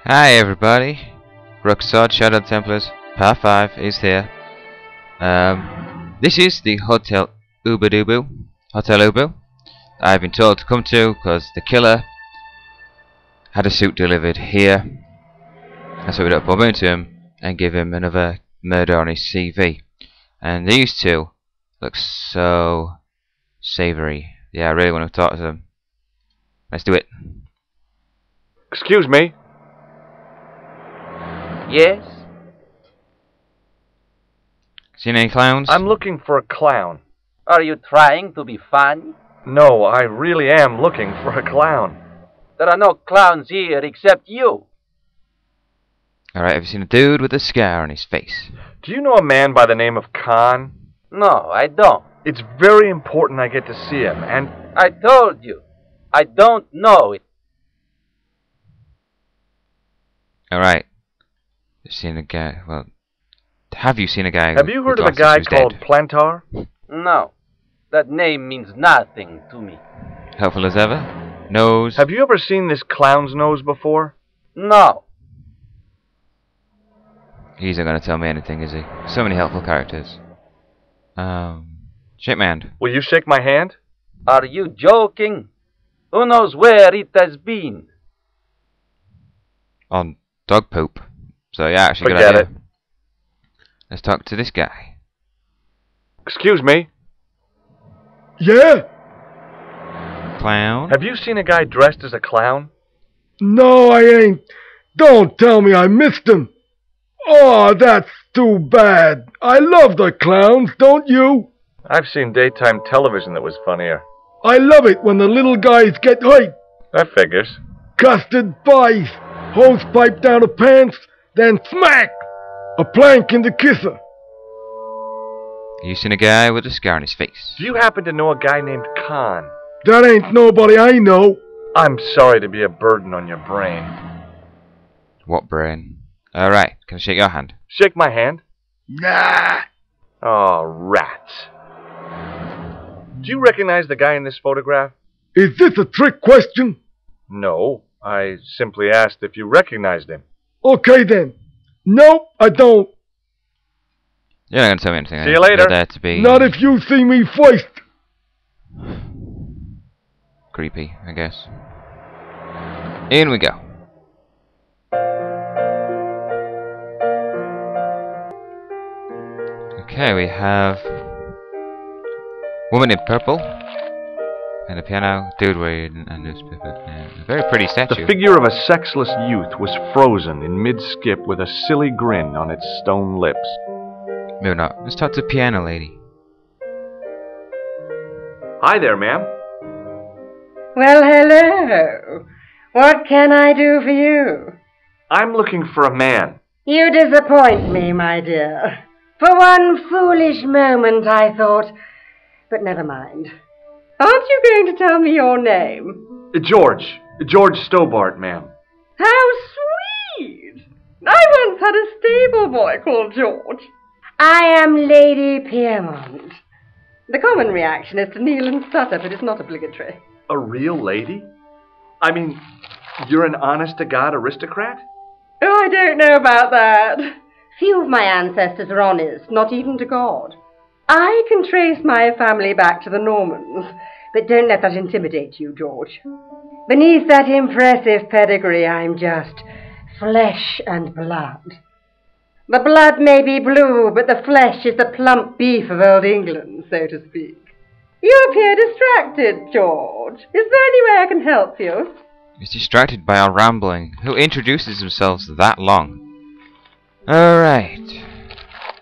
Hi everybody, Rocksword Shadow Templars Part 5 is here. This is the Hotel Hotel Ubu. I've been told to come to because the killer had a suit delivered here. And so we don't bump into him and give him another murder on his CV. And these two look so savoury. Yeah, I really want to talk to them. Let's do it. Excuse me. Yes? Seen any clowns? I'm looking for a clown. Are you trying to be funny? No, I really am looking for a clown. There are no clowns here except you. Alright, have you seen a dude with a scar on his face? Do you know a man by the name of Khan? No, I don't. It's very important I get to see him, and I told you, I don't know it. Alright. You've seen a guy, well, have you seen a guy have you heard of a glasses guy who's called dead? Plantar? No, that name means nothing to me. Helpful as ever? Nose? Have you ever seen this clown's nose before? No. He's not going to tell me anything, is he? So many helpful characters. Shake my hand. Will you shake my hand? Are you joking? Who knows where it has been? On dog poop. So yeah, actually Forget good it. idea. Let's talk to this guy. Excuse me. Yeah? Clown? Have you seen a guy dressed as a clown? No, I ain't. Don't tell me I missed him. Oh, that's too bad. I love the clowns, don't you? I've seen daytime television that was funnier. I love it when the little guys get hurt. That figures. Custard pies, hose pipe down the pants, then smack! A plank in the kisser. You seen a guy with a scar on his face? Do you happen to know a guy named Khan? That ain't nobody I know. I'm sorry to be a burden on your brain. What brain? Alright, can I shake your hand? Shake my hand. Nah. Oh, rats. Do you recognize the guy in this photograph? Is this a trick question? No, I simply asked if you recognized him. Okay then. Nope, I don't. You're not going to tell me anything. See you later. You're there to be Not if you see me first. creepy, I guess. In we go. Okay, we have woman in purple and a piano, dude wearing a newspaper, and a very pretty statue. The figure of a sexless youth was frozen in mid-skip with a silly grin on its stone lips. Maybe not. Let's talk to the piano lady. Hi there, ma'am. Well, hello. What can I do for you? I'm looking for a man. You disappoint me, my dear. For one foolish moment I thought... But never mind. Aren't you going to tell me your name? George Stobbart, ma'am. How sweet! I once had a stable boy called George. I am Lady Piermont. The common reaction is to kneel and stutter, but it's not obligatory. A real lady? I mean, you're an honest-to-God aristocrat? Oh, I don't know about that. Few of my ancestors are honest, not even to God. I can trace my family back to the Normans, but don't let that intimidate you, George. Beneath that impressive pedigree, I'm just flesh and blood. The blood may be blue, but the flesh is the plump beef of old England, so to speak. You appear distracted, George. Is there any way I can help you? He's distracted by our rambling. Who introduces themselves that long? Alright.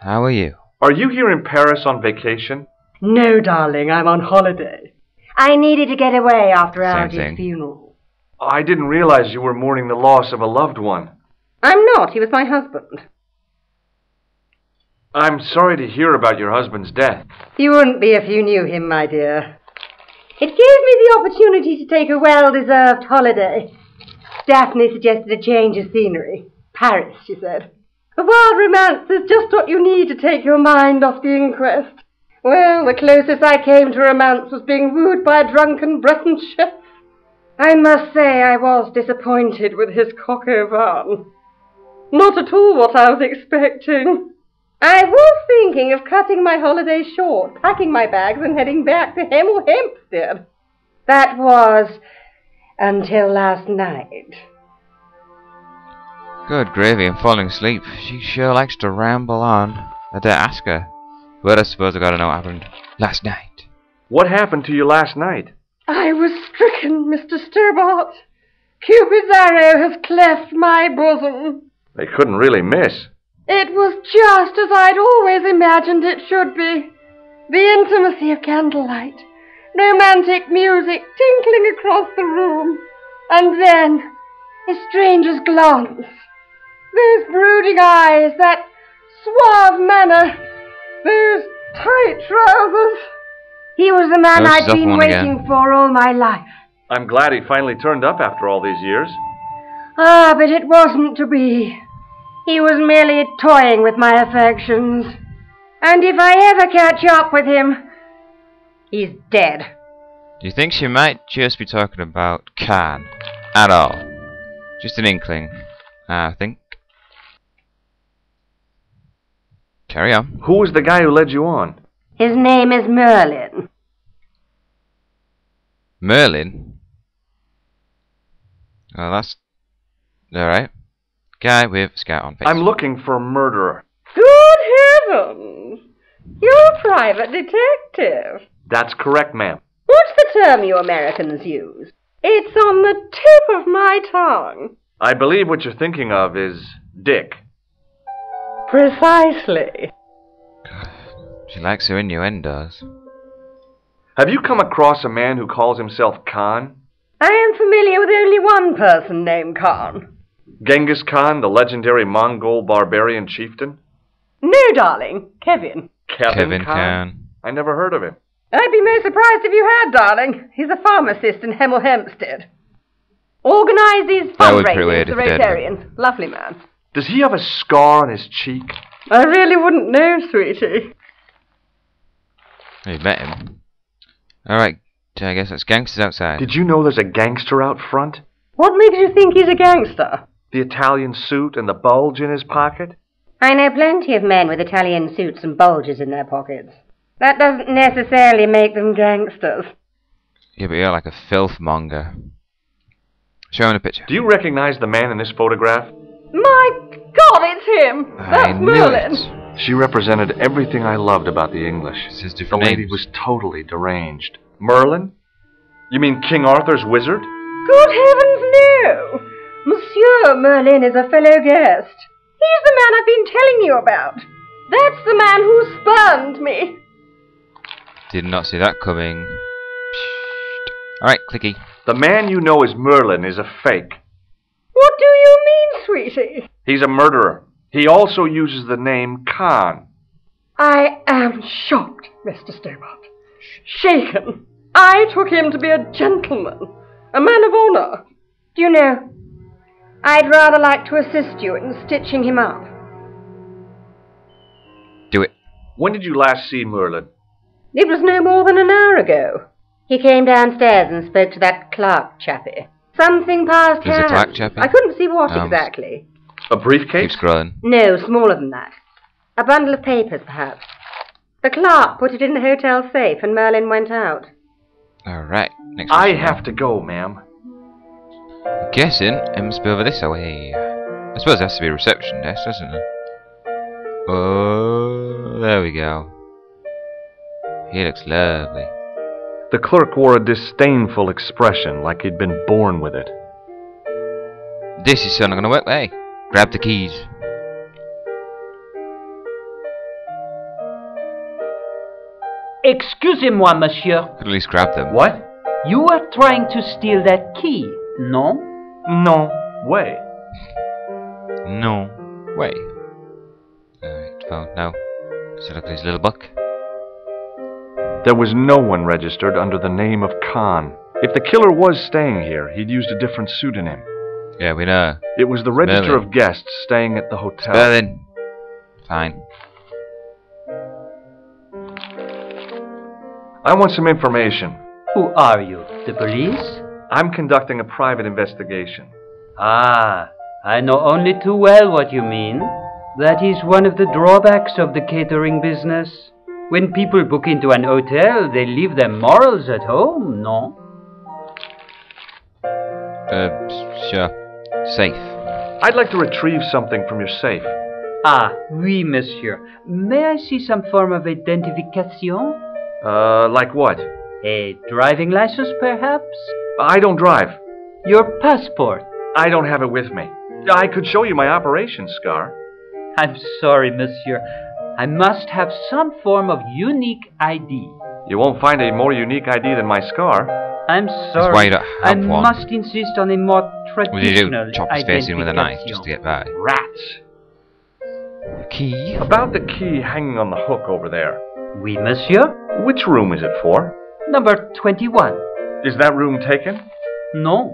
How are you? Are you here in Paris on vacation? No, darling, I'm on holiday. I needed to get away after Algy's funeral. I didn't realize you were mourning the loss of a loved one. I'm not. He was my husband. I'm sorry to hear about your husband's death. You wouldn't be if you knew him, my dear. It gave me the opportunity to take a well-deserved holiday. Daphne suggested a change of scenery. Paris, she said. A wild romance is just what you need to take your mind off the inquest. Well, the closest I came to romance was being wooed by a drunken Breton chef. I must say I was disappointed with his coq au vin. Not at all what I was expecting. I was thinking of cutting my holiday short, packing my bags and heading back to Hemel Hempstead. That was until last night. Good gravy, I'm falling asleep. She sure likes to ramble on. I dare ask her. But I suppose I gotta know what happened last night. What happened to you last night? I was stricken, Mr. Stobbart. Cupid's arrow has cleft my bosom. They couldn't really miss. It was just as I'd always imagined it should be. The intimacy of candlelight, romantic music tinkling across the room, and then a stranger's glance. Those brooding eyes, that suave manner, those tight trousers. He was the man I'd been waiting for all my life. I'm glad he finally turned up after all these years. Ah, but it wasn't to be. He was merely toying with my affections. And if I ever catch up with him, he's dead. Do you think she might just be talking about Khan at all? Just an inkling, I think. Carry on. Who was the guy who led you on? His name is Merlin. Merlin? Well, that's alright. Guy with a scout on face. I'm looking for a murderer. Good heavens! You're a private detective. That's correct, ma'am. What's the term you Americans use? It's on the tip of my tongue. I believe what you're thinking of is Dick. Precisely. She likes her innuendos. Have you come across a man who calls himself Khan? I am familiar with only one person named Khan. Genghis Khan, the legendary Mongol barbarian chieftain? No, darling. Kevin. Kevin Khan. I never heard of him. I'd be most surprised if you had, darling. He's a pharmacist in Hemel Hempstead. Organises fundraisers for Rotarians. Lovely man. Does he have a scar on his cheek? I really wouldn't know, sweetie. You met him. Alright, I guess that's gangsters outside. Did you know there's a gangster out front? What makes you think he's a gangster? The Italian suit and the bulge in his pocket? I know plenty of men with Italian suits and bulges in their pockets. That doesn't necessarily make them gangsters. Yeah, but you're like a filth monger. Show him a picture. Do you recognize the man in this photograph? My God, it's him! That's Merlin! It. She represented everything I loved about the English. The lady was totally deranged. Merlin? You mean King Arthur's wizard? Good heavens, no! Monsieur Merlin is a fellow guest. He's the man I've been telling you about. That's the man who spurned me. Did not see that coming. Alright, clicky. The man you know as Merlin is a fake. What do you mean, sweetie? He's a murderer. He also uses the name Khan. I am shocked, Mr. Stobbart. Shaken. I took him to be a gentleman, a man of honor. Do you know, I'd rather like to assist you in stitching him up. Do it. When did you last see Merlin? It was no more than an hour ago. He came downstairs and spoke to that clerk chappie. Something passed There's hands. a clerk chappie? I couldn't see what exactly. A briefcase? Keep scrolling. No, smaller than that. A bundle of papers, perhaps. The clerk put it in the hotel safe and Merlin went out. Alright, next I question. have to go, ma'am. Guessing it must be over this way. I suppose it has to be a reception desk, doesn't it? Oh, there we go. He looks lovely. The clerk wore a disdainful expression, like he'd been born with it. This is certainly gonna work. Hey, grab the keys. Excusez-moi, monsieur. Could at least grab them. What? You are trying to steal that key, no? No way. No way. Alright, phone, no. So look at his little book. There was no one registered under the name of Khan. If the killer was staying here, he'd used a different pseudonym. Yeah, we know. It was the register Merlin. of guests staying at the hotel. Merlin. Fine. I want some information. Who are you, the police? I'm conducting a private investigation. Ah, I know only too well what you mean. That is one of the drawbacks of the catering business. When people book into an hotel, they leave their morals at home, no? Sure. Safe. I'd like to retrieve something from your safe. Ah, oui, monsieur. May I see some form of identification? Like what? A driving license, perhaps? I don't drive. Your passport? I don't have it with me. I could show you my operation scar. I'm sorry, monsieur. I must have some form of unique ID. You won't find a more unique ID than my scar. I'm That's why sorry. you don't I have one. must insist on a more What do you traditional do? Chop his face in with a knife just to get by. Rats. Key? About the key hanging on the hook over there. Oui, monsieur. Which room is it for? Number 21. Is that room taken? No.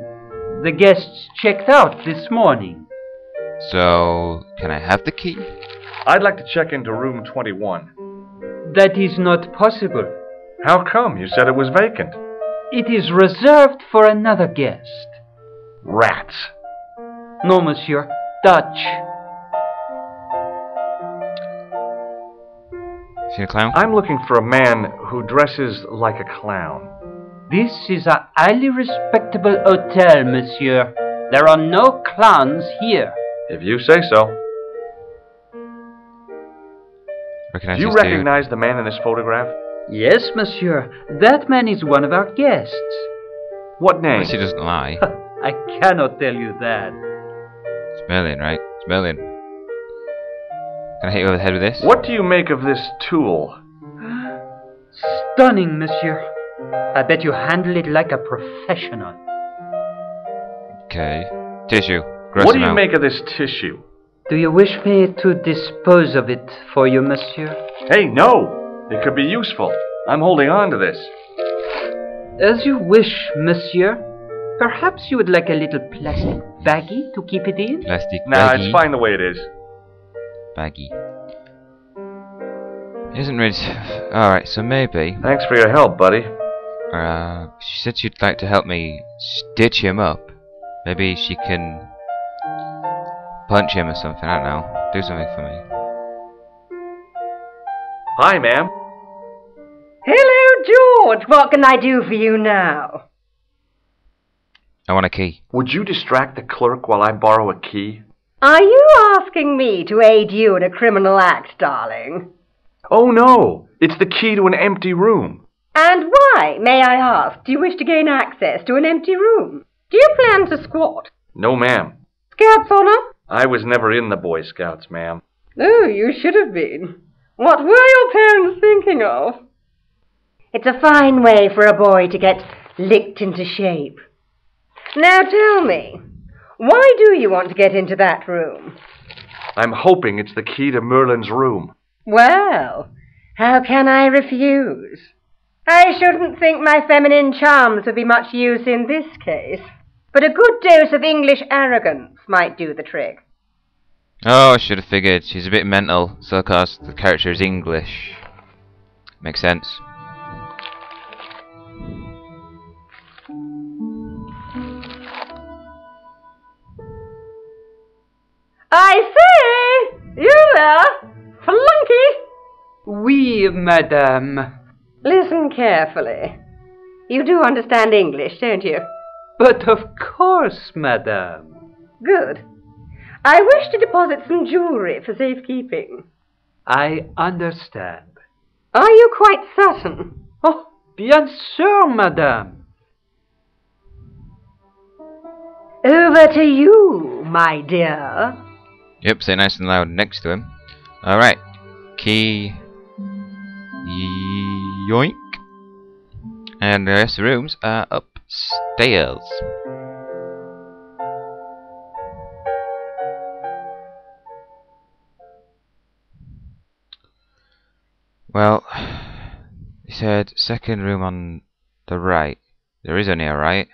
The guests checked out this morning. So, can I have the key? I'd like to check into room 21. That is not possible. How come? You said it was vacant. It is reserved for another guest. Rats. No, monsieur. Dutch. See a clown? I'm looking for a man who dresses like a clown. This is a highly respectable hotel, monsieur. There are no clowns here. If you say so. Recognize Do you this dude. recognize the man in this photograph? Yes, monsieur. That man is one of our guests. What name? Unless he doesn't lie. I cannot tell you that. It's Merlin, right? It's Merlin. Can I hit you over the head with this? What do you make of this tool? Stunning, monsieur. I bet you handle it like a professional. Okay. Tissue. Gross What do you amount. make of this tissue? Do you wish me to dispose of it for you, monsieur? Hey, no! It could be useful. I'm holding on to this. As you wish, monsieur. Perhaps you would like a little plastic baggie to keep it in? Plastic Nah, baggy. it's fine the way it is. Baggy. Isn't really... Alright, so maybe... Thanks for your help, buddy. she said she'd like to help me stitch him up. Maybe she can... punch him or something, I don't know. Do something for me. Hi, ma'am. Hello, George. What can I do for you now? I want a key. Would you distract the clerk while I borrow a key? Are you asking me to aid you in a criminal act, darling? Oh, no. It's the key to an empty room. And why, may I ask, do you wish to gain access to an empty room? Do you plan to squat? No, ma'am. Scouts honor? I was never in the Boy Scouts, ma'am. Oh, you should have been. What were your parents thinking of? It's a fine way for a boy to get licked into shape. Now tell me, why do you want to get into that room? I'm hoping it's the key to Merlin's room. Well, how can I refuse? I shouldn't think my feminine charms would be much use in this case, but a good dose of English arrogance might do the trick. Oh, I should have figured. She's a bit mental, so of course the character is English. Makes sense. I say! You there? Flunky! Oui, madame. Listen carefully. You do understand English, don't you? But of course, madame. Good. I wish to deposit some jewellery for safekeeping. I understand. Are you quite certain? Oh, bien sûr, madame. Over to you, my dear. Yep, say nice and loud next to him. Alright. Key. Yoink. And the rest of the rooms are upstairs. Well, he said second room on the right. There is only a right.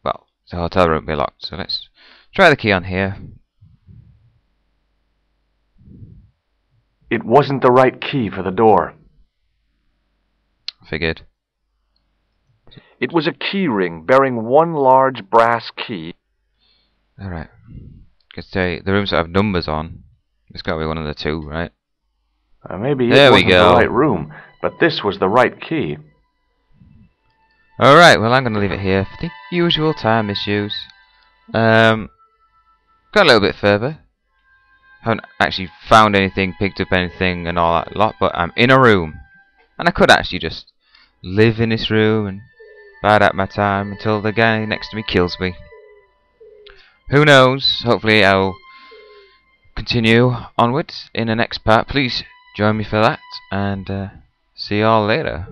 Well, the hotel room will be locked, so let's try the key on here. It wasn't the right key for the door. Figured. It was a key ring bearing one large brass key. Alright. Could say the rooms that have numbers on. It's got to be one of the two, right? Maybe there it we wasn't go. the right room, but this was the right key. Alright, well I'm going to leave it here for the usual time issues. Got a little bit further. Haven't actually found anything, picked up anything and all that lot, but I'm in a room. And I could actually just live in this room and bide out my time until the guy next to me kills me. Who knows? Hopefully I'll continue onwards in the next part. Please join me for that, and see you all later.